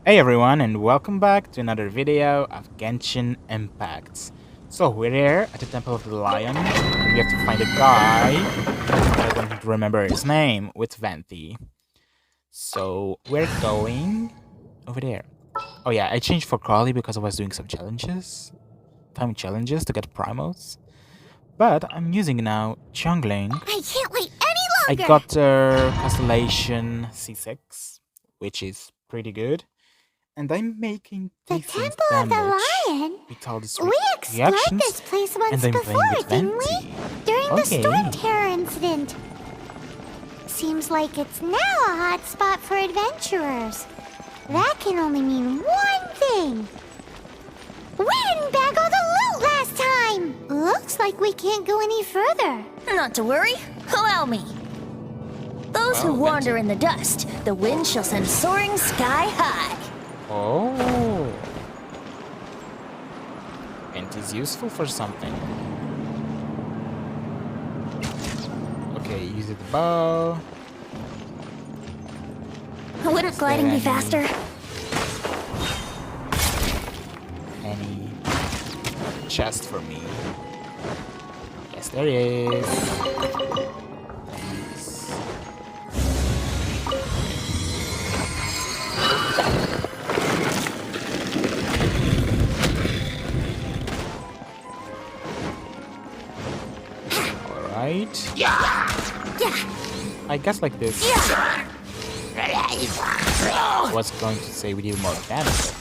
Hey everyone, and welcome back to another video of Genshin Impact. So we're here at the Temple of the Lion, and we have to find a guy, I don't remember his name, with Venti. So we're going over there. Oh yeah, I changed for Carly because I was doing some time challenges to get primals. But I'm using now jungling. I can't wait any I longer! got the Constellation C6, which is pretty good. And I'm making The decent Temple of the damage Lion? with all these We explored reactions, this place once and I'm playing before, with didn't Venti. we? During the Okay. Storm Terror incident. Seems like it's now a hot spot for adventurers. That can only mean one thing. We didn't bag all the loot last time! Looks like we can't go any further. Not to worry. Allow me. Those who Well, wander Venti. in the dust, the wind shall send soaring sky high. Oh. Venti's useful for something. Okay, use the bow. Wouldn't gliding be any- faster? Any chest for me? Yes, there is. Thanks. Alright. Yeah. I guess like this. I was going to say we deal more damage.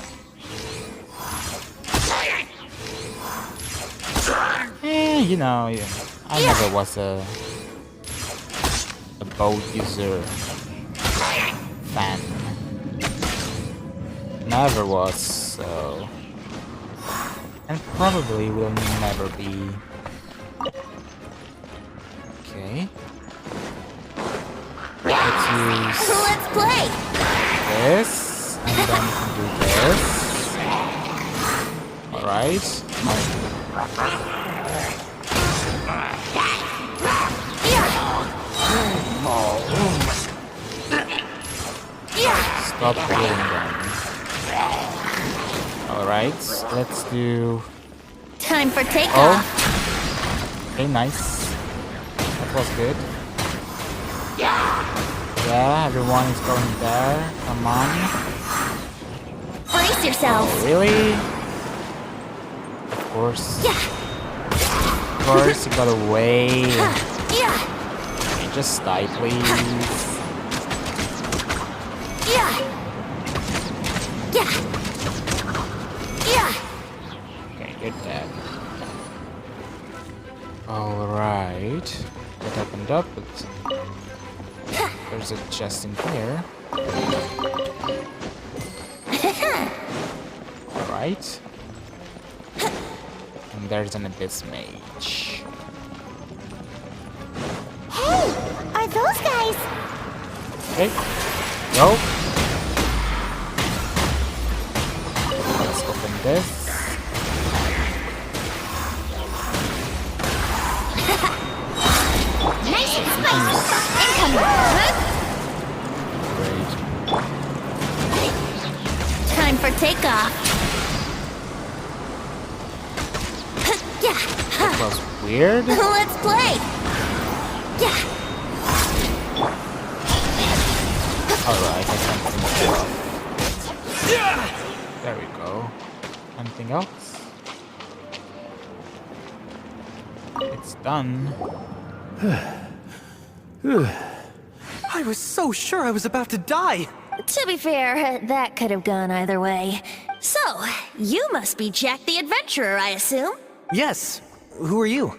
You know, yeah, I never was a bow user fan. Never was, so. And probably will never be. Okay. Let's use Let's play. this, and then we can do this. Alright. Stop healing them. Alright, let's do. Time for Oh. takeoff. Okay, nice. That was good. Yeah, everyone is going there. Come on. Brace yourself. Oh, really? Of course. Of course, you got away. Yeah. Okay, just die, please. Yeah. Yeah. Yeah. Okay, good dead. Alright. What opened up? There's a chest in here. Alright. And there's an abyss mage. Hey, are those guys? Okay. Go. Let's open this. Nice and spicy. Incoming. Great. Time for takeoff. Yeah. That was weird. Let's play. Yeah. Alright, I can't finish it off. There we go. Anything else? It's done. I was so sure I was about to die! To be fair, that could have gone either way. So, you must be Jack the Adventurer, I assume? Yes. Who are you?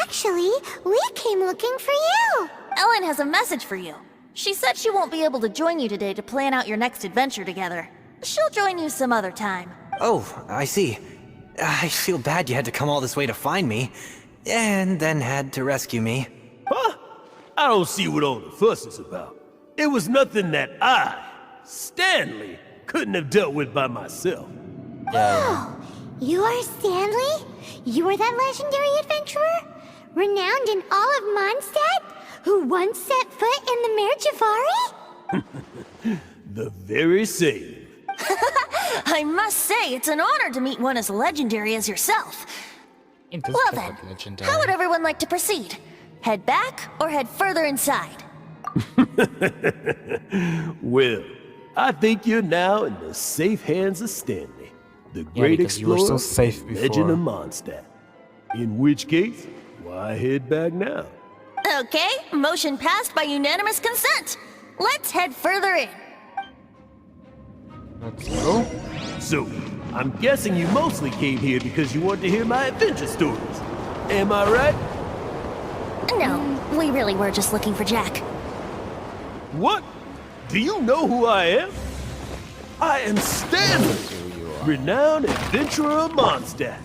Actually, we came looking for you. Ellen has a message for you. She said she won't be able to join you today to plan out your next adventure together. She'll join you some other time. Oh, I see. I feel bad you had to come all this way to find me, and then had to rescue me. Huh? I don't see what all the fuss is about. It was nothing that I, Stanley, couldn't have dealt with by myself. Yeah. You are Stanley? You are that legendary adventurer? Renowned in all of Mondstadt? Who once set foot in the Mare Jivari? The very same. I must say, it's an honor to meet one as legendary as yourself. It does Well look then, like legendary. how would everyone like to proceed? Head back or head further inside? Well, I think you're now in the safe hands of Stanley, the Yeah, great because you were explorer, so safe Legend before. of Mondstadt. In which case, why head back now? Okay, motion passed by unanimous consent. Let's head further in. Let's go. So, I'm guessing you mostly came here because you want to hear my adventure stories. Am I right? No, we really were just looking for Jack. What? Do you know who I am? I am Stanley, renowned adventurer of Mondstadt.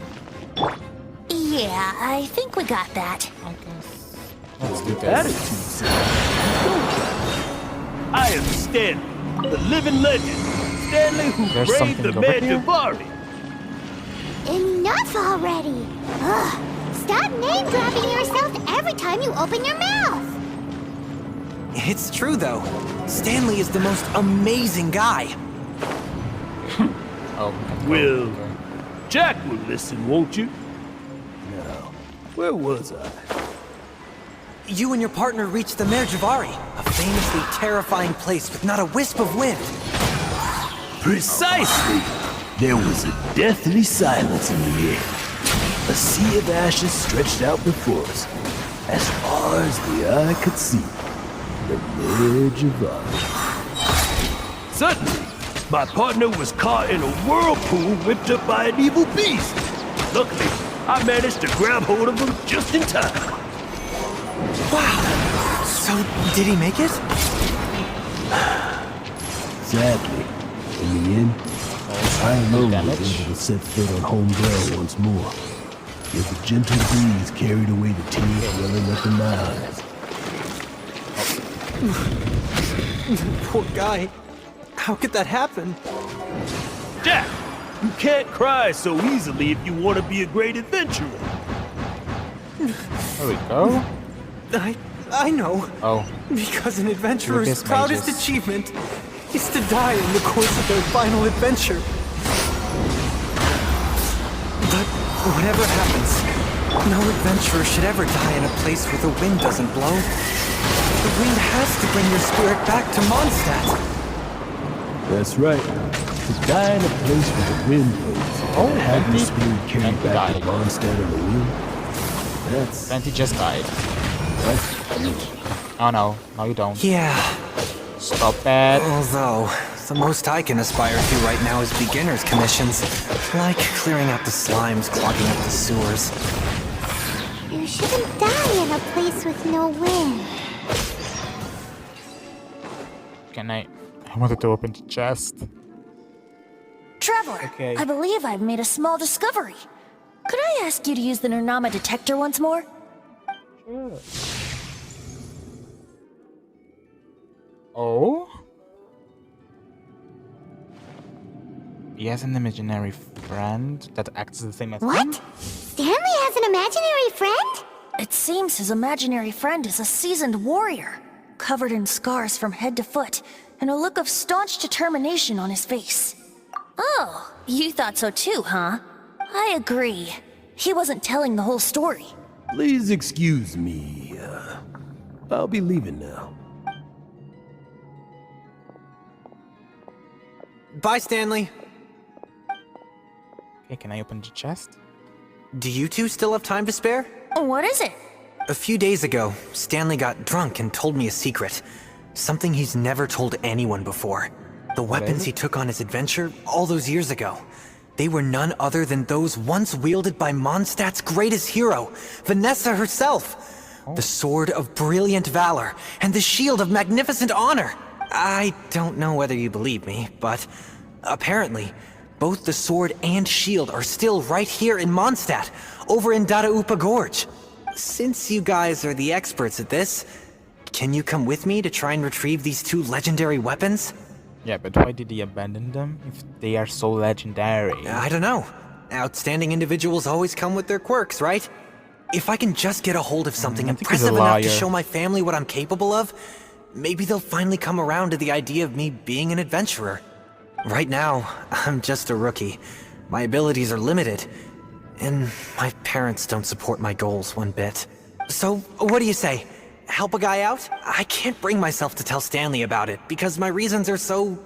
Yeah, I think we got that. I guess. Let's do Attitude, this. sir. I am Stanley, the living legend. Stanley who There's braved something the over Mare here? Jivari. Enough already! Ugh! Stop name-dropping yourself every time you open your mouth! It's true, though. Stanley is the most amazing guy. Oh, Well, Jack will listen, won't you? Now, where was I? You and your partner reached the Mare Jivari, a famously terrifying place with not a wisp of wind. Precisely! There was a deathly silence in the air. A sea of ashes stretched out before us, as far as the eye could see. The Mare Jivari. Suddenly, my partner was caught in a whirlpool whipped up by an evil beast. Luckily, I managed to grab hold of him just in time. Wow! So, did he make it? Sadly, in the end, I alone was damage. able to set foot on home ground once more. Yet the gentle breeze carried away the tears welling up in my eyes. Poor guy. How could that happen? Jack, you can't cry so easily if you want to be a great adventurer. There we go. I know. Oh, Because an adventurer's this proudest mages. achievement is to die in the course of their final adventure. But whatever happens, no adventurer should ever die in a place where the wind doesn't blow. The wind has to bring your spirit back to Mondstadt. That's right. To die in a place where the wind blows. Oh, and have your Plenty- spirit carried Plenty back to died. Mondstadt on the wind. That's Plenty just died. huge. Oh no, no you don't. Yeah, Stop that. although the most I can aspire to right now is beginner's commissions, like clearing out the slimes clogging up the sewers. You shouldn't die in a place with no wind. Can I wanted to open the chest. Trevor, Okay. I believe I've made a small discovery. Could I ask you to use the Nernama detector once more? Oh? He has an imaginary friend that acts the same as him? What? Stanley has an imaginary friend? It seems his imaginary friend is a seasoned warrior, covered in scars from head to foot, and a look of staunch determination on his face. Oh, you thought so too, huh? I agree. He wasn't telling the whole story. Please excuse me. I'll be leaving now. Bye, Stanley. Okay, can I open the chest? Do you two still have time to spare? What is it? A few days ago, Stanley got drunk and told me a secret. Something he's never told anyone before. The weapons he took on his adventure all those years ago. They were none other than those once wielded by Mondstadt's greatest hero, Vanessa herself. The sword of brilliant valor and the shield of magnificent honor. I don't know whether you believe me, but apparently, both the sword and shield are still right here in Mondstadt, over in Dadaupa Gorge. Since you guys are the experts at this, can you come with me to try and retrieve these two legendary weapons? Yeah, but why did he abandon them if they are so legendary? I don't know. Outstanding individuals always come with their quirks, right? If I can just get a hold of something I think he's a impressive enough to liar. show my family what I'm capable of, maybe they'll finally come around to the idea of me being an adventurer. Right now, I'm just a rookie. My abilities are limited, and my parents don't support my goals one bit. So, what do you say? Help a guy out? I can't bring myself to tell Stanley about it, because my reasons are so...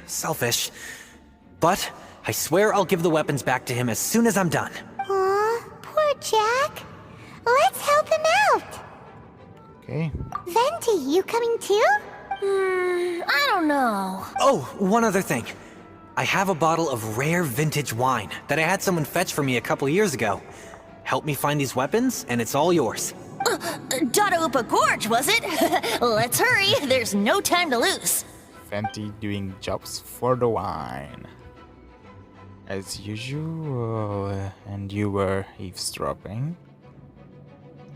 selfish. But, I swear I'll give the weapons back to him as soon as I'm done. Aw, poor Jack. Let's help him out. Okay. Venti, you coming too? I don't know. Oh, one other thing. I have a bottle of rare vintage wine that I had someone fetch for me a couple years ago. Help me find these weapons, and it's all yours. Dadaupa Gorge, was it? Let's hurry, there's no time to lose. Fenty doing jobs for the wine. As usual, and you were eavesdropping.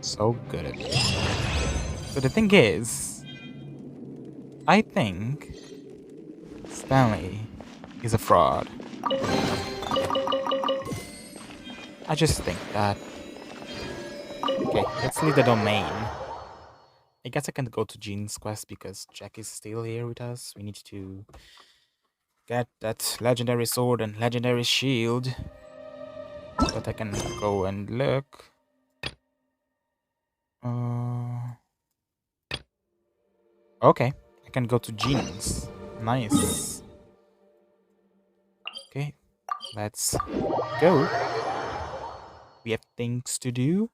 So good at it. So the thing is, I think Stanley is a fraud. I just think that. Okay, let's leave the domain. I guess I can go to Jean's quest because Jack is still here with us. We need to get that legendary sword and legendary shield. But I can go and look. Okay, I can go to Jean's. Nice. Okay, let's go. We have things to do.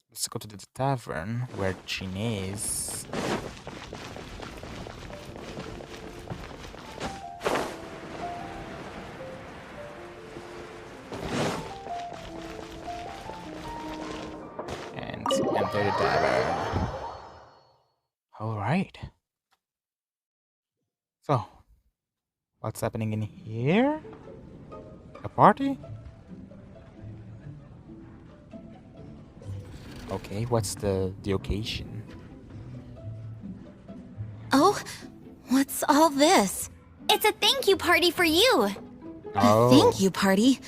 Let's go to the tavern where Jean is. And enter the tavern. Alright. So, what's happening in here? A party? Okay, what's the occasion? Oh, what's all this? It's a thank you party for you. Oh, Thank you, party.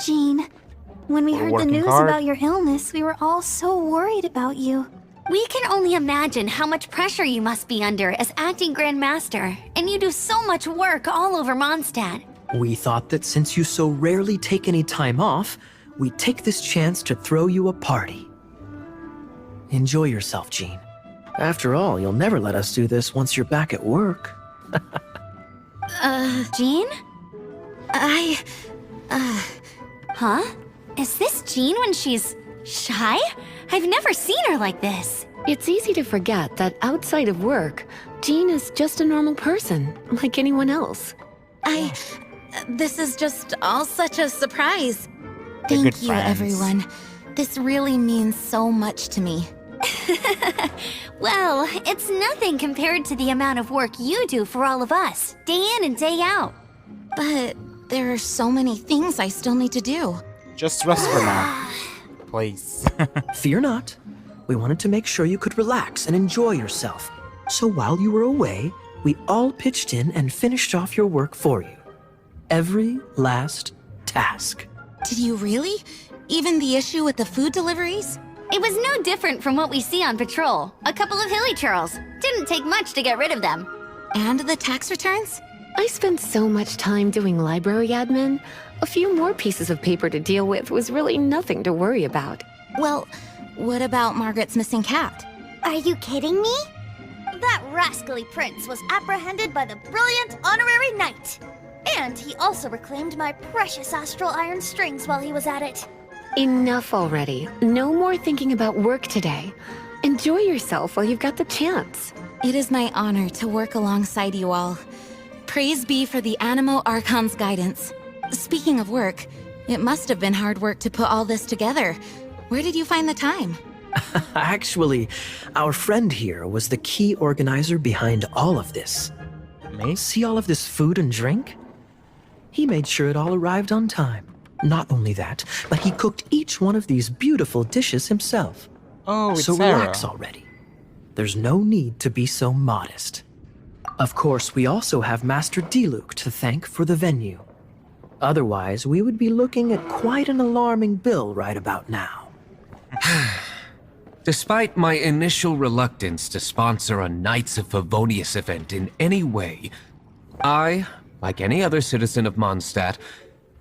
Jean, when we We're heard the working news hard. about your illness, we were all so worried about you. We can only imagine how much pressure you must be under as acting Grand Master, and you do so much work all over Mondstadt. We thought that since you so rarely take any time off, we'd take this chance to throw you a party. Enjoy yourself, Jean. After all, you'll never let us do this once you're back at work. Jean? I... Huh? Is this Jean when she's shy? I've never seen her like this. It's easy to forget that outside of work, Jean is just a normal person, like anyone else. This is just all such a surprise. They're good Thank you, friends. everyone. This really means so much to me. Well, it's nothing compared to the amount of work you do for all of us, day in and day out. But there are so many things I still need to do. just rest for now. Please. Fear not. We wanted to make sure you could relax and enjoy yourself. So while you were away, we all pitched in and finished off your work for you. Every last task. Did you really? Even the issue with the food deliveries? It was no different from what we see on patrol. A couple of hilly churls. Didn't take much to get rid of them. And the tax returns? I spent so much time doing library admin. A few more pieces of paper to deal with was really nothing to worry about. Well, what about Margaret's missing cat? Are you kidding me? That rascally prince was apprehended by the brilliant honorary knight. And he also reclaimed my precious astral iron strings while he was at it. Enough already. No more thinking about work today. Enjoy yourself while you've got the chance. It is my honor to work alongside you all. Praise be for the Animo Archon's guidance. Speaking of work, it must have been hard work to put all this together. Where did you find the time? Actually, our friend here was the key organizer behind all of this. Me? See all of this food and drink? He made sure it all arrived on time. Not only that, but he cooked each one of these beautiful dishes himself. Oh, it's So Sarah. relax already. There's no need to be so modest. Of course, we also have Master Diluc to thank for the venue. Otherwise, we would be looking at quite an alarming bill right about now. Despite my initial reluctance to sponsor a Knights of Favonius event in any way, I, like any other citizen of Mondstadt,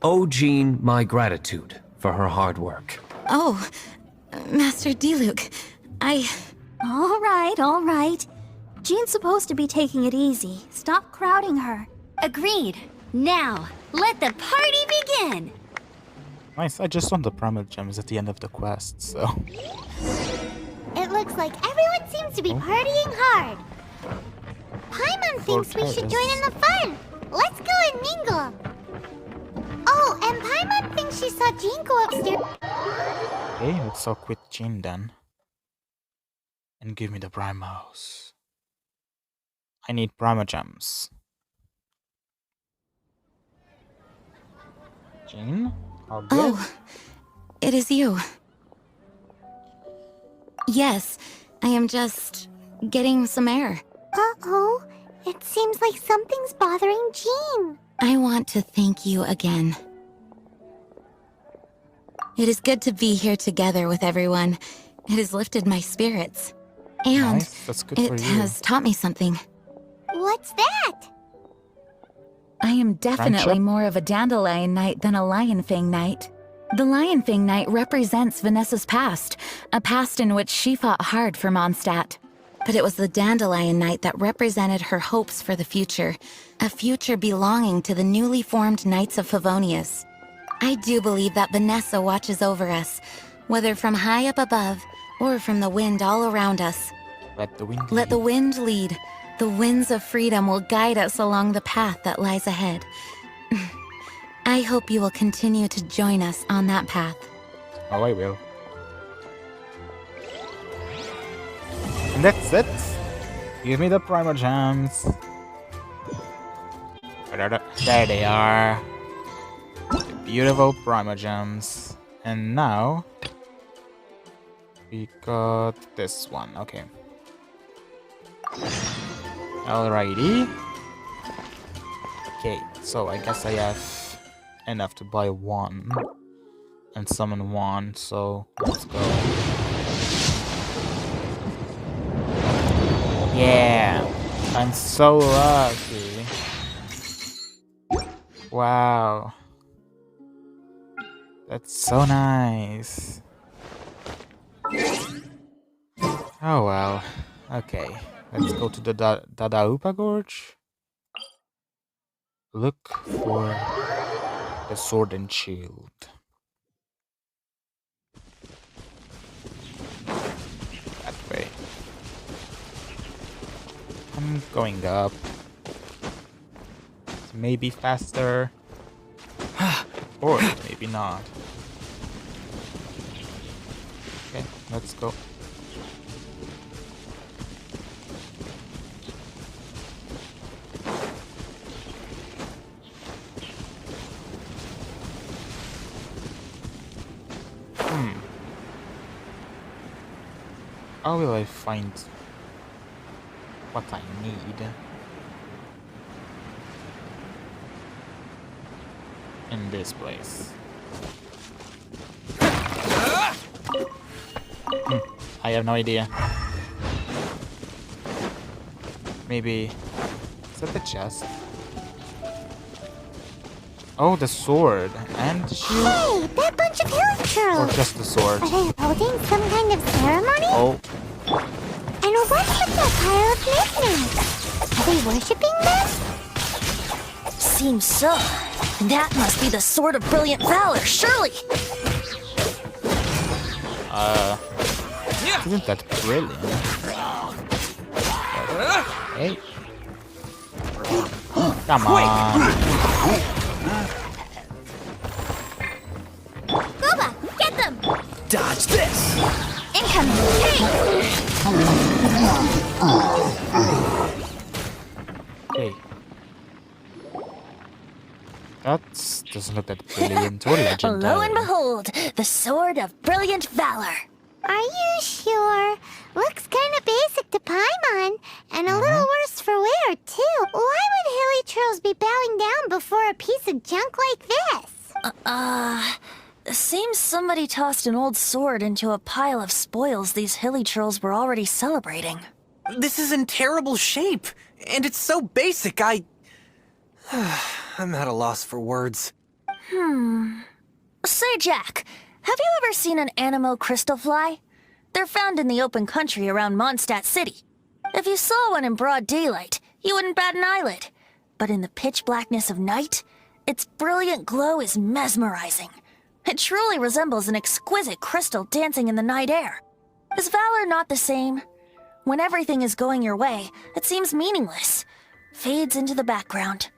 owe Jean my gratitude for her hard work. Oh, Master Diluc, All right. Jean's supposed to be taking it easy. Stop crowding her. Agreed. Now, let the party begin! Nice, I just won the primal gems at the end of the quest, so... It looks like everyone seems to be partying hard. Paimon thinks we should join in the fun. Let's go and mingle. Oh, and Paimon thinks she saw Jean go upstairs. Okay, let's all quit Jean then. And give me the primos. I need primo gems. Jean? How good? Oh, it is you. Yes, I am just getting some air. Uh-oh, it seems like something's bothering Jean. I want to thank you again. It is good to be here together with everyone. It has lifted my spirits. And Nice, that's good it for you. has taught me something. What's that? I am definitely Friendship? more of a dandelion knight than a lionfang knight. The lionfang knight represents Vanessa's past, a past in which she fought hard for Mondstadt. But it was the dandelion knight that represented her hopes for the future, a future belonging to the newly formed Knights of Favonius. I do believe that Vanessa watches over us, whether from high up above or from the wind all around us. Let the wind Let the lead. wind lead. The winds of freedom will guide us along the path that lies ahead. I hope you will continue to join us on that path. Oh, I will. And that's it. Give me the primal gems. There they are. The beautiful primal gems. And now we got this one. Okay. Alrighty. Okay, so I guess I have enough to buy one and summon one, so let's go. Yeah, I'm so lucky. Wow. That's so nice. Oh well. Okay, let's go to the Dadaupa Gorge. Look for the sword and shield. That way. I'm going up. It's maybe faster. Or maybe not. Okay, let's go. How will I find what I need in this place? I have no idea. Maybe... Is that the chest? Oh, the sword and the shield? Hey, that bunch of hill Or churls. just the sword? Are they holding some kind of ceremony? Oh, And what's with that pile of knickknacks? Are they worshipping them? Seems so. That must be the Sword of Brilliant Valor, surely! isn't that brilliant? Hey. Come on. Boba, get them! Dodge this! Incoming! Hey. That doesn't look that brilliant or legendary. Lo and behold, the Sword of Brilliant Valor. Are you sure? Looks kind of basic to Paimon, and a little worse for wear, too. Why would hilly trolls be bowing down before a piece of junk like this? Seems somebody tossed an old sword into a pile of spoils these hilly trolls were already celebrating. This is in terrible shape, and it's so basic, I'm at a loss for words. Say, Jack, have you ever seen an Anemo crystal fly? They're found in the open country around Mondstadt City. If you saw one in broad daylight, you wouldn't bat an eyelid. But in the pitch blackness of night, its brilliant glow is mesmerizing. It truly resembles an exquisite crystal dancing in the night air. Is valor not the same? When everything is going your way, it seems meaningless, fades into the background.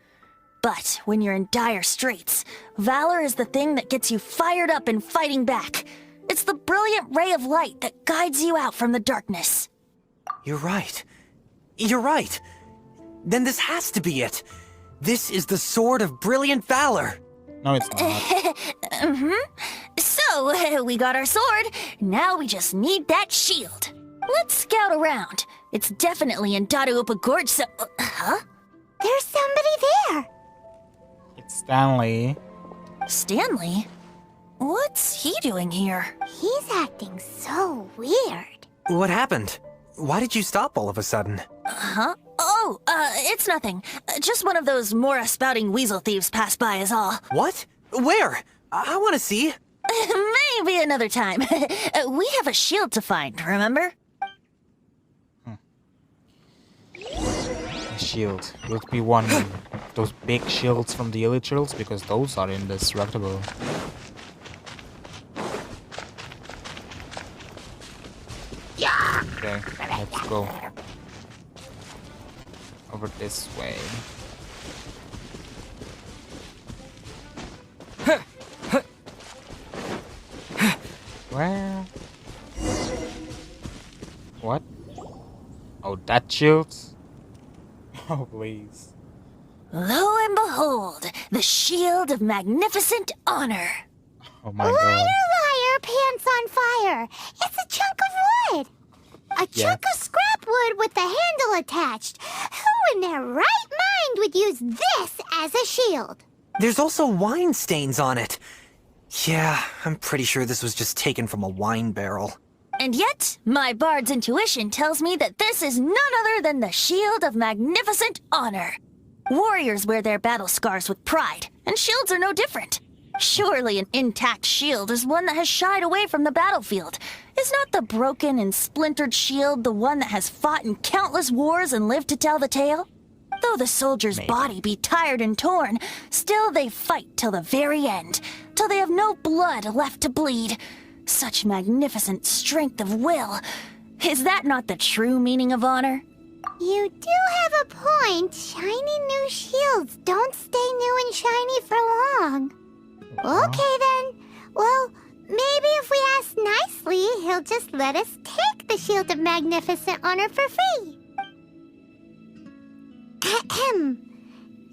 But when you're in dire straits, valor is the thing that gets you fired up and fighting back. It's the brilliant ray of light that guides you out from the darkness. You're right. You're right. Then this has to be it. This is the Sword of Brilliant Valor. No, it's not. So, we got our sword. Now we just need that shield. Let's scout around. It's definitely in Dadaupa Gorge, so... huh? There's somebody there. It's Stanley. Stanley? What's he doing here? He's acting so weird. What happened? Why did you stop all of a sudden? Huh? Oh, it's nothing. Just one of those Mora spouting weasel thieves passed by is all. What? Where? I want to see. Maybe another time. We have a shield to find, remember? A shield. Will it be one of those big shields from the Elite Shields? Because those are indestructible. Okay, let's go. Over this way. Where? What? Oh, that shield? Oh, please. Lo and behold, the shield of magnificent honor. Oh my liar, god. liar, pants on fire. It's a chunk of wood. A chunk of scrap wood with the handle attached. Who in their right mind would use this as a shield? There's also wine stains on it. Yeah, I'm pretty sure this was just taken from a wine barrel. And yet, my bard's intuition tells me that this is none other than the shield of magnificent honor. Warriors wear their battle scars with pride, and shields are no different. Surely an intact shield is one that has shied away from the battlefield. Is not the broken and splintered shield the one that has fought in countless wars and lived to tell the tale? Though the soldier's body be tired and torn, still they fight till the very end, till they have no blood left to bleed. Such magnificent strength of will. Is that not the true meaning of honor? You do have a point. Shiny new shields don't stay new and shiny for long. Okay then. Well, maybe if we ask nicely, he'll just let us take the Shield of Magnificent Honor for free.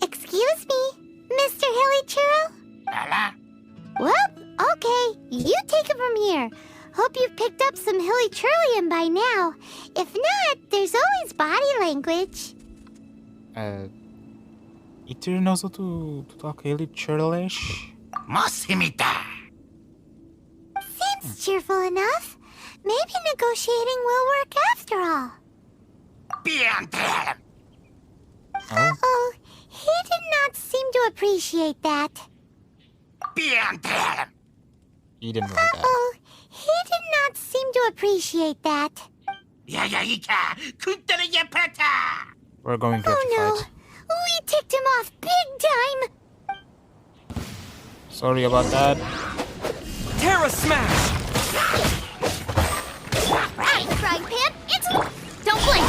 Excuse me, Mr. Hilly Churl? Well, okay, you take it from here. Hope you've picked up some Hilly Churlian by now. If not, there's always body language. Iter knows how to talk Elite Churlish? Seems cheerful enough. Maybe negotiating will work after all. Uh-oh, he did not seem to appreciate that. He didn't like that. Uh-oh, he did not seem to appreciate that. We're going to have to Oh fight. no, we ticked him off big time. Sorry about that. Terra Smash! Right, frying pan. It's... Don't blink.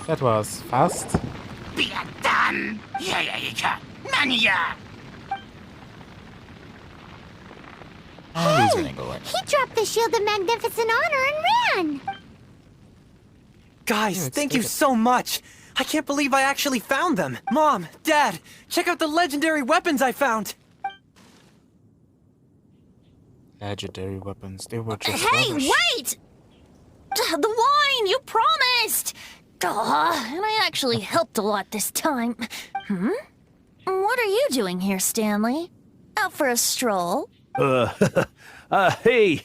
That was fast. And he's running away. He dropped the Shield of Magnificent Honor and ran. Guys, thank you so much. I can't believe I actually found them. Mom, Dad, check out the legendary weapons I found. Legendary weapons. They were just Hey, rubbish. wait! The wine, you promised! And I actually helped a lot this time. What are you doing here, Stanley? Out for a stroll? Hey,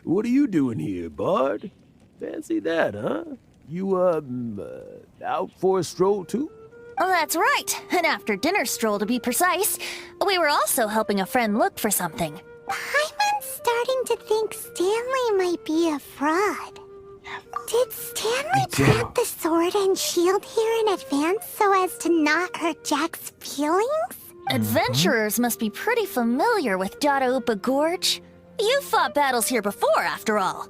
what are you doing here, Bard? Fancy that, huh? You, out for a stroll too? Oh, that's right. An after-dinner stroll to be precise. We were also helping a friend look for something. Paimon's starting to think Stanley might be a fraud. Did Stanley plant the sword and shield here in advance so as to not hurt Jack's feelings? Adventurers must be pretty familiar with Dadaupa Gorge. You've fought battles here before, after all.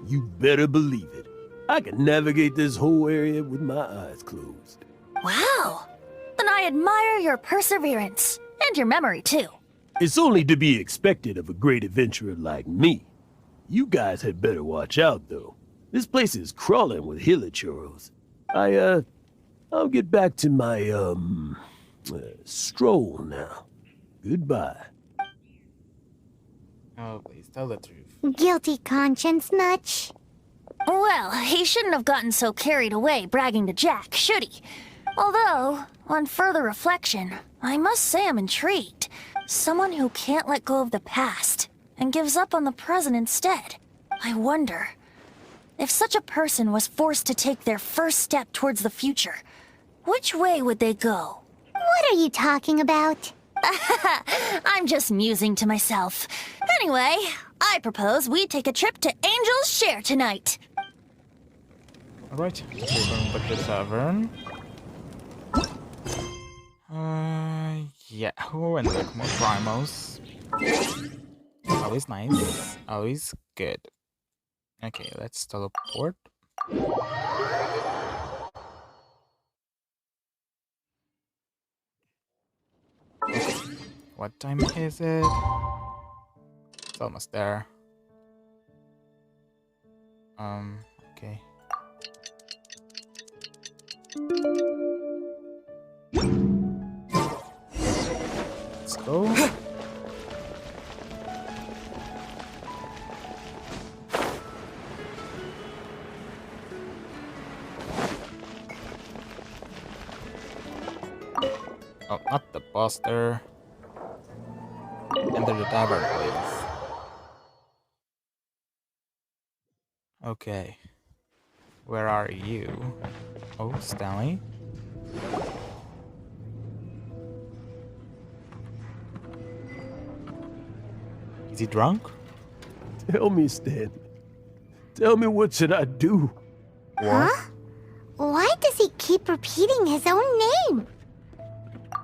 You better believe it. I can navigate this whole area with my eyes closed. Wow. Then I admire your perseverance. And your memory, too. It's only to be expected of a great adventurer like me. You guys had better watch out, though. This place is crawling with hilichurros. I'll get back to my, stroll now. Goodbye. Oh, please tell the truth. Guilty conscience much? Well, he shouldn't have gotten so carried away bragging to Jack, should he? Although, on further reflection, I must say I'm intrigued. Someone who can't let go of the past and gives up on the present instead. I wonder, if such a person was forced to take their first step towards the future, which way would they go? What are you talking about? I'm just musing to myself. Anyway, I propose we take a trip to Angel's Share tonight. Alright, we're going back to the tavern. Yeah, oh, and look, more primos. Always nice, always good. Okay, let's teleport. Okay, what time is it? It's almost there. Okay. Let's go. Oh, not the poster. Enter the tavern, please. Okay. Where are you? Oh, Stanley. Is he drunk? Tell me, Stanley. Tell me, what should I do? Huh? Why does he keep repeating his own name?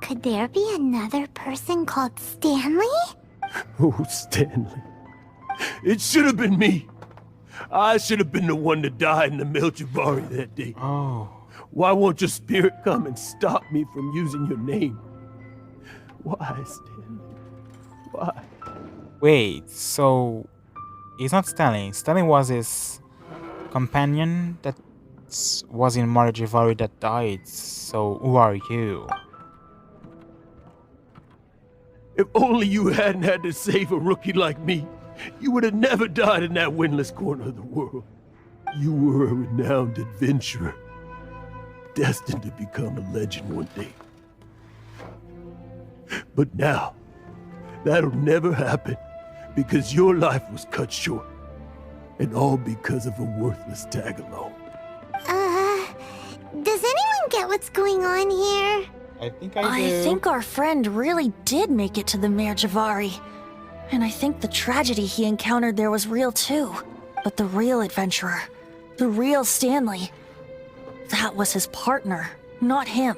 Could there be another person called Stanley? Oh, Stanley. It should have been me. I should have been the one that died in the mill Jivari that day. Oh. Why won't your spirit come and stop me from using your name? Why, Stanley? Why? Wait, so he's not Stanley. Stanley was his companion that was in Mare Jivari that died. So who are you? If only you hadn't had to save a rookie like me, you would have never died in that windless corner of the world. You were a renowned adventurer, destined to become a legend one day. But now, that'll never happen, because your life was cut short, and all because of a worthless tag-along. Does anyone get what's going on here? I think I do. I think our friend really did make it to the Mare Jivari. And I think the tragedy he encountered there was real too. But the real adventurer, the real Stanley, that was his partner, not him.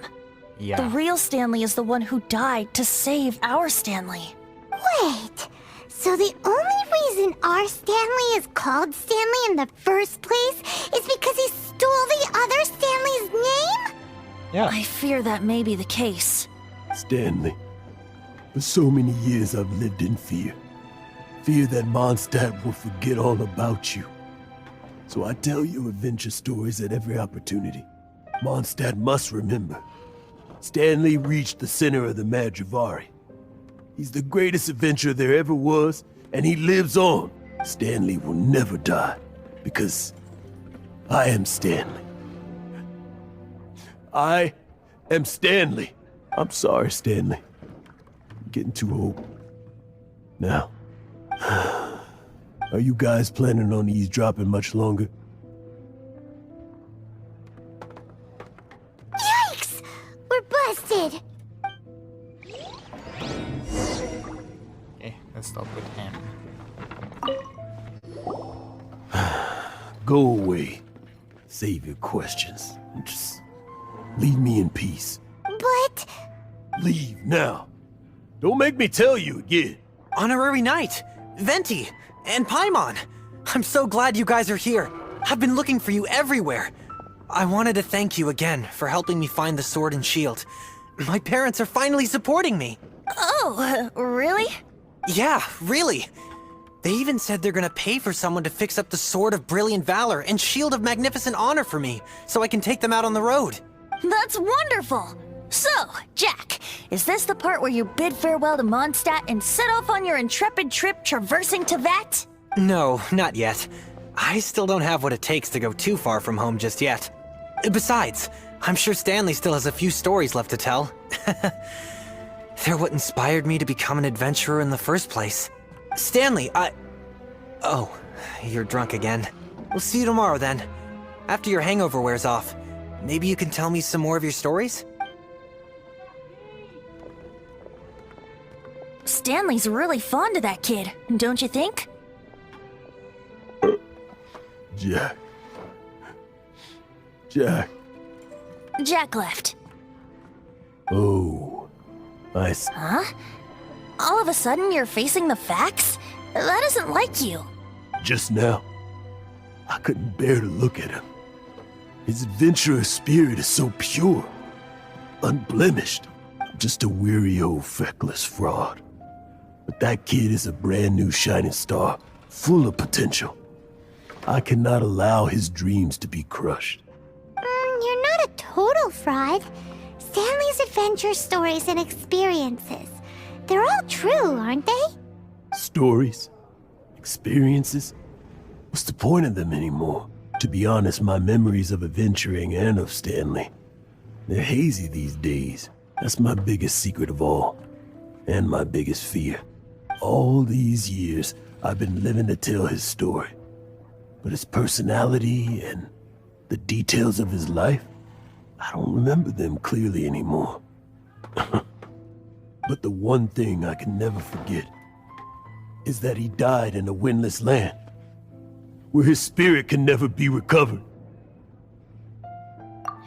Yeah. The real Stanley is the one who died to save our Stanley. Wait, so the only reason our Stanley is called Stanley in the first place is because he stole the other Stanley's name? Yeah. I fear that may be the case. Stanley, for so many years I've lived in fear. Fear that Mondstadt will forget all about you. So I tell you adventure stories at every opportunity. Mondstadt must remember. Stanley reached the center of the Mare Jivari. He's the greatest adventurer there ever was, and he lives on. Stanley will never die, because I am Stanley. I am Stanley. I'm sorry, Stanley. I'm getting too old. Now, Are you guys planning on eavesdropping much longer? Yikes! We're busted! Okay, let's stop with him. Go away. Save your questions. And just leave me in peace. But... Leave now. Don't make me tell you again. Honorary Knight, Venti, and Paimon. I'm so glad you guys are here. I've been looking for you everywhere. I wanted to thank you again for helping me find the sword and shield. My parents are finally supporting me. Oh, really? Yeah, really. They even said they're gonna pay for someone to fix up the Sword of Brilliant Valor and Shield of Magnificent Honor for me, so I can take them out on the road. That's wonderful! So, Jack, is this the part where you bid farewell to Mondstadt and set off on your intrepid trip traversing Teyvat? No, not yet. I still don't have what it takes to go too far from home just yet. Besides, I'm sure Stanley still has a few stories left to tell. They're what inspired me to become an adventurer in the first place. Stanley, Oh, you're drunk again. We'll see you tomorrow then. After your hangover wears off. Maybe you can tell me some more of your stories? Stanley's really fond of that kid, don't you think? Jack. Jack. Jack left. Oh. Huh? All of a sudden you're facing the facts? That isn't like you. Just now, I couldn't bear to look at him. His adventurous spirit is so pure, unblemished. Just a weary old feckless fraud. But that kid is a brand new shining star, full of potential. I cannot allow his dreams to be crushed. You're not a total fraud. Stanley's adventure stories and experiences. They're all true, aren't they? Stories? Experiences? What's the point of them anymore? To be honest, my memories of adventuring and of Stanley, they're hazy these days. That's my biggest secret of all. And my biggest fear. All these years, I've been living to tell his story. But his personality and the details of his life, I don't remember them clearly anymore. But the one thing I can never forget is that he died in a windless land, where his spirit can never be recovered.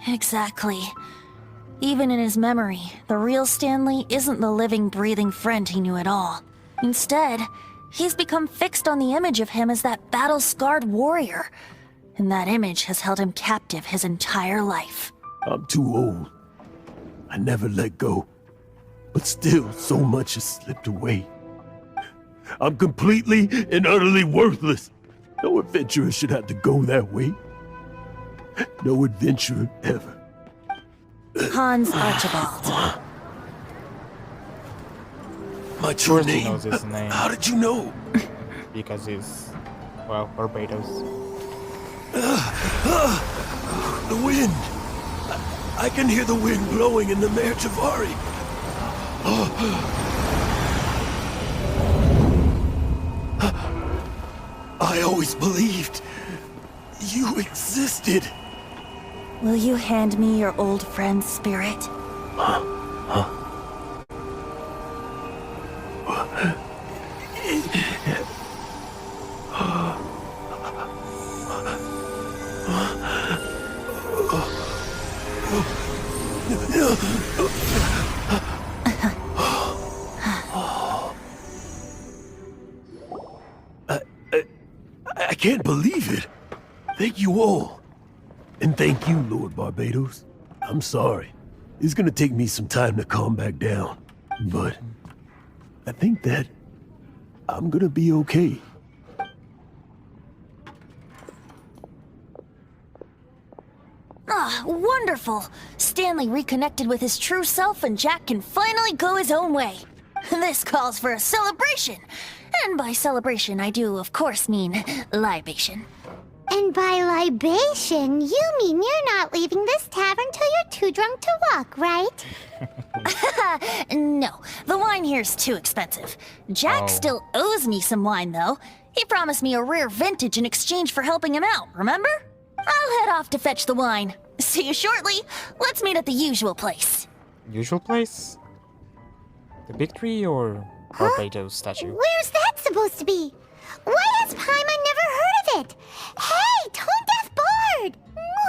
Exactly. Even in his memory, the real Stanley isn't the living, breathing friend he knew at all. Instead, he's become fixed on the image of him as that battle-scarred warrior. And that image has held him captive his entire life. I'm too old. I never let go. But still, so much has slipped away. I'm completely and utterly worthless. No adventurer should have to go that way. No adventurer ever. Hans Archibald. My true He name? knows his name. How did you know? Because he's, well, Barbados. The wind. I can hear the wind blowing in the Mare Jivari. I always believed you existed. Will you hand me your old friend's spirit? I can't believe it. Thank you all. And thank you, Lord Barbados. I'm sorry. It's gonna take me some time to calm back down. But I think that I'm gonna be okay. Ah, wonderful! Stanley reconnected with his true self and Jack can finally go his own way. This calls for a celebration. And by celebration, I do, of course, mean libation. And by libation, you mean you're not leaving this tavern till you're too drunk to walk, right? No, the wine here's too expensive. Jack still owes me some wine, though. He promised me a rare vintage in exchange for helping him out, remember? I'll head off to fetch the wine. See you shortly. Let's meet at the usual place. Usual place? The big tree or Barbados statue? Where's that supposed to be? Why has Paimon never heard of it? Hey, Tone Deaf Bard!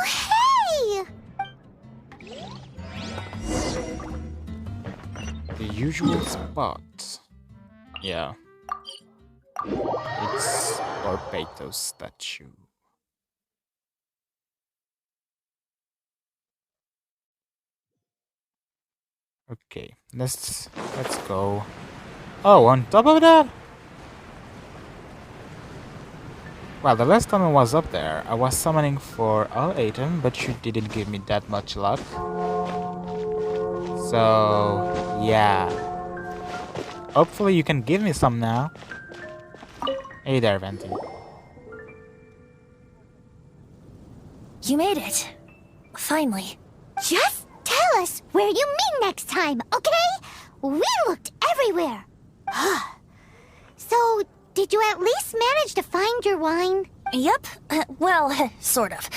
Hey! The usual spot. Yeah. It's Barbados statue. Okay, let's go. Oh, on top of that? Well, the last time I was up there, I was summoning for all item, but you didn't give me that much luck. So, yeah. Hopefully you can give me some now. Hey there, Venti. You made it. Finally. Just tell us where you meet next time, okay? We looked everywhere. So, did you at least manage to find your wine? Yep. Well, sort of.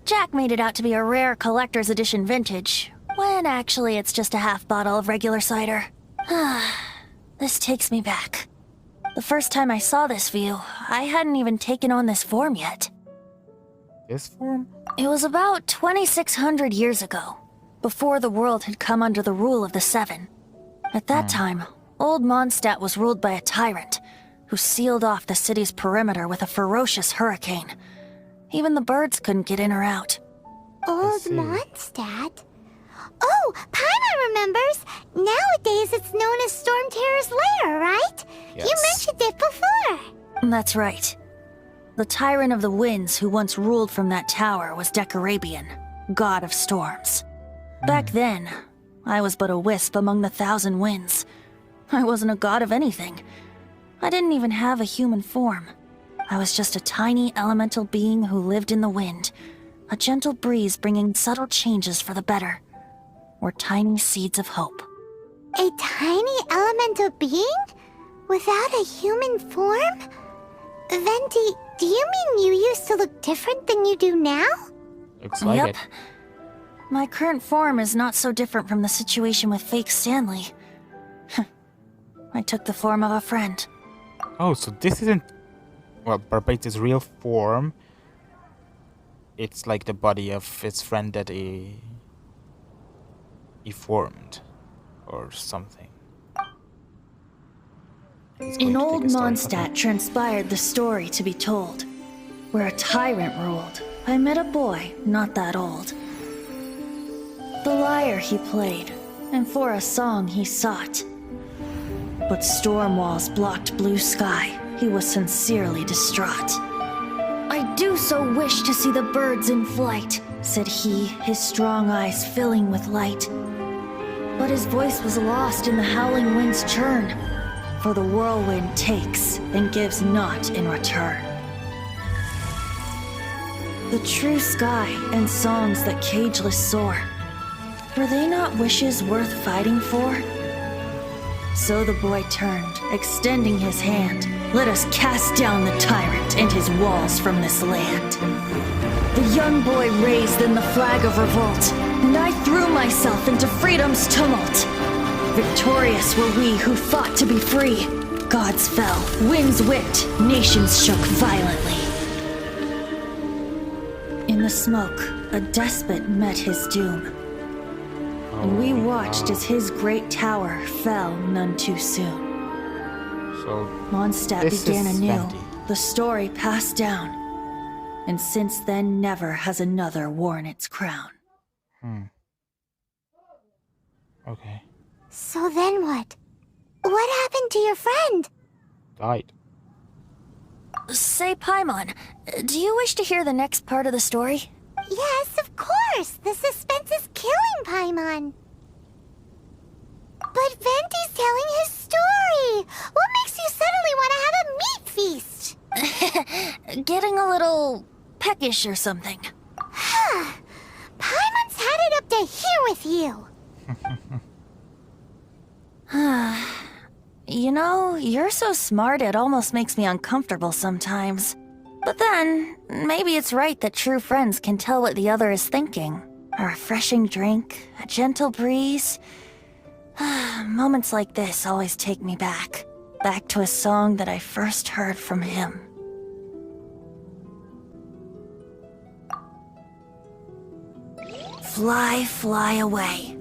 Jack made it out to be a rare collector's edition vintage, when actually it's just a half bottle of regular cider. This takes me back. The first time I saw this view, I hadn't even taken on this form yet. This form? It was about 2,600 years ago, before the world had come under the rule of the Seven. At that time, old Mondstadt was ruled by a tyrant, who sealed off the city's perimeter with a ferocious hurricane. Even the birds couldn't get in or out. Old Mondstadt? Oh, Paimon remembers! Nowadays it's known as Storm Terror's lair, right? Yes. You mentioned it before. That's right. The Tyrant of the Winds who once ruled from that tower was Decarabian, god of storms. Back then, I was but a wisp among the thousand winds. I wasn't a god of anything. I didn't even have a human form. I was just a tiny elemental being who lived in the wind, a gentle breeze bringing subtle changes for the better, or tiny seeds of hope. A tiny elemental being? Without a human form? Venti, do you mean you used to look different than you do now? Looks like Yep. it. My current form is not so different from the situation with fake Stanley. I took the form of a friend. Oh, so this isn't... Well, Barbados' real form. It's like the body of its friend that he formed. Or something. He's going In to old take a story. Mondstadt transpired the story to be told. Where a tyrant ruled, I met a boy not that old. The lyre he played, and for a song he sought. But storm walls blocked blue sky, he was sincerely distraught. I do so wish to see the birds in flight, said he, his strong eyes filling with light. But his voice was lost in the howling wind's churn, for the whirlwind takes and gives not in return. The true sky and songs that cageless soar, were they not wishes worth fighting for? So the boy turned, extending his hand. Let us cast down the tyrant and his walls from this land. The young boy raised then the flag of revolt, and I threw myself into freedom's tumult. Victorious were we who fought to be free. Gods fell, winds whipped, nations shook violently. In the smoke, a despot met his doom. And we watched as his great tower fell none too soon. So Mondstadt this began is anew, Venti. the story passed down. And since then never has another worn its crown. Okay. So then what? What happened to your friend? Died. Say, Paimon, do you wish to hear the next part of the story? Yes, of course. The suspense is killing Paimon. But Venti's telling his story. What makes you suddenly want to have a meat feast? Getting a little peckish or something. Paimon's had it up to here with you. You know, you're so smart it almost makes me uncomfortable sometimes. But then, maybe it's right that true friends can tell what the other is thinking. A refreshing drink, a gentle breeze. Moments like this always take me back. Back to a song that I first heard from him. Fly, fly away.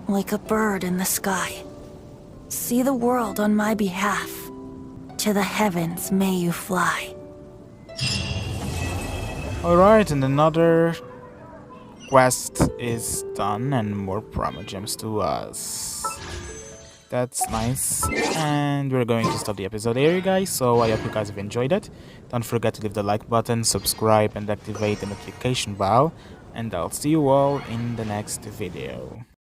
Like a bird in the sky. See the world on my behalf. To the heavens may you fly. Alright, and another quest is done and more promo gems to us. That's nice. And we're going to stop the episode here, guys, so I hope you guys have enjoyed it. Don't forget to leave the like button, subscribe, and activate the notification bell. And I'll see you all in the next video.